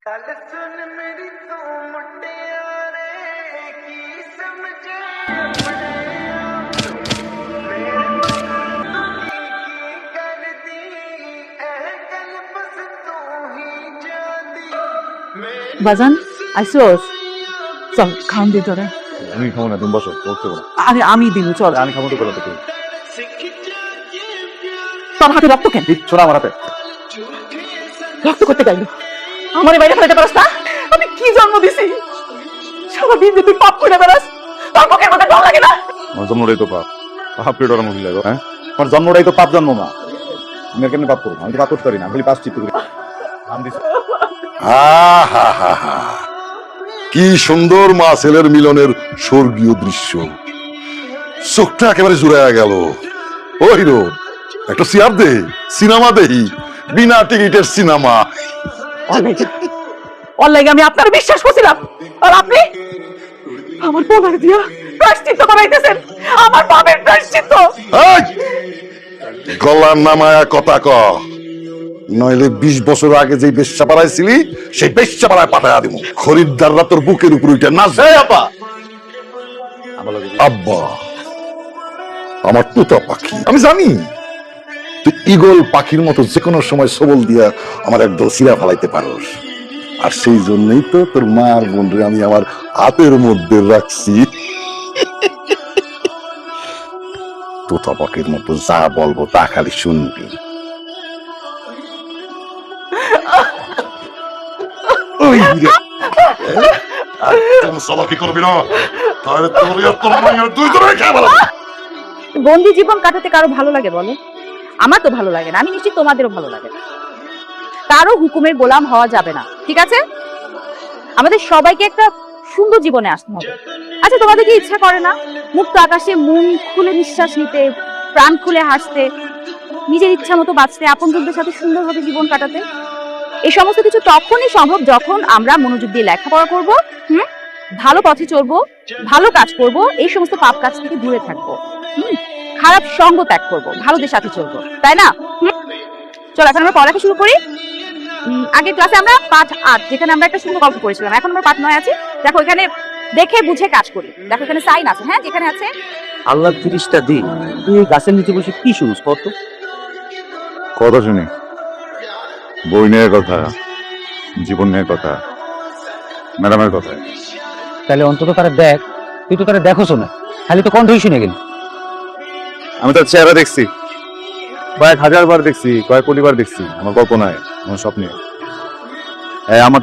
गल सुन मेरी तू मुटियारे की समझे अपने आप की कर दी गल बस तू ही जानी বাজান আইসোস চল খাওন দিয়ে তোরে আমি খাবো না, তুমি বসো, বলতে পারো। আরে আমি দিব চল আমি খাবো তো বলো তো তুমি। তোর হাতে রক্ত কেন কিচ্ছু না আমার হাতে। রক্ত করতে গেল আমার বাইরে ফেলতে পারস না আমি কি জন্ম দিছি সারাদিন যে তুই পাপ করে বেড়াস তোর পক্ষের মধ্যে ডর লাগে না আমার জন্মটাই তো পাপ, পাপ পেয়ে ডরা মহিলা গো। হ্যাঁ, আমার জন্মটাই তো পাপ জন্ম মা। আমি আর কেমনি পাপ করবো? আমি তো পাপ করতে পারি না, আমি খালি পাপ চিত্ত করি। নাম দিছি। আহা! কি সুন্দর মা ছেলের মিলনের স্বর্গীয় দৃশ্য, চোখটা একেবারে জুড়াইয়া গেল। ও হিরো, একটা সিয়ার দে, সিনেমা দেহি, বিনা টিকিটের সিনেমা। ওর লাগে আমি আপনার বিশ্বাস করছিলাম আর আপনি আমার বোনের দিয়া প্রায়শ্চিত্ত করাইতেছেন আমার পাপের প্রায়শ্চিত্ত এই! গলার নামায়া কথা ক, নইলে 20 বছর আগে যে বেশ্যা পাড়াইছিলি সেই বেশ্যা পাড়ায় পাঠাইয়া দিব। খরিদ্দাররা তোর বুকের উপর উঠে নাচবে। আপা, আব্বা আমার তোতা পাখি, আমি জানি তুই ঈগল পাখির মতো যে কোনো সময় সবল দিয়া আমার একদল সিরা ফেলাইতে পারোস। আর সেই জন্যই তো তোর মার বোনরে আমি আমার হাতের মধ্যে রাখছি। তোতা পাখির মতো যা বলবো তা খালি শুনবি। ওই রে, একদম চালাকি করবি না, তাহলে তোর আর তোর মায়ের দুই জনে খেয়ে ফেলাবো। বন্দি জীবন কাটাতে কারো ভালো লাগে বলে? আমার তো ভালো লাগে না, আমি নিশ্চিত তোমাদেরও ভালো লাগে না। কারো হুকুমের গোলাম হওয়া যাবে না, ঠিক আছে? আমাদের সবাইকে একটা সুন্দর জীবনে আসতে হবে। আচ্ছা, তোমাদের কি ইচ্ছা করে না মুক্ত আকাশে মন খুলে নিঃশ্বাস নিতে, প্রাণ খুলে হাসতে, নিজের ইচ্ছা মতো বাঁচতে, আপনজনদের সাথে সুন্দরভাবে জীবন কাটাতে? এই সমস্ত কিছু তখনই সম্ভব যখন আমরা মনোযোগ দিয়ে লেখাপড়া করব, ভালো পথে চলবো, ভালো কাজ করব, এই সমস্ত পাপ কাজ থেকে দূরে থাকবো, খারাপ সঙ্গ ত্যাগ করবো, ভালোদের সাথে চলবো, তাই না? চলো এখন আমরা পড়ালেখা শুরু করি। আগের ক্লাসে আমরা পাঠ 8 যেখানে আমরা একটা সুন্দর গল্প করেছিলাম, এখন আমরা পাঠ 9 আছি। দেখো এখানে দেখে বুঝে কাজ করি। দেখো এখানে সাইন আছে, হ্যাঁ, যেখানে আছে আল্লাহ 30টা দিন তুই এই গাছের নিচে বসে কি শুনিস কত? কথা শুনি, বই নিয়ে কথা, জীবন নিয়ে কথা, ম্যাডামের কথা। তাহলে অন্তত তারা দেখ, তুই তো তারা দেখোস না, খালি তো কণ্ঠই শুনে গেলি। আমি তার চেহারা দেখছি, কয়েক হাজার বার দেখছি, কয়েক কোটি বার দেখছি, আমার কল্পনায়, আমার স্বপ্নে। আমার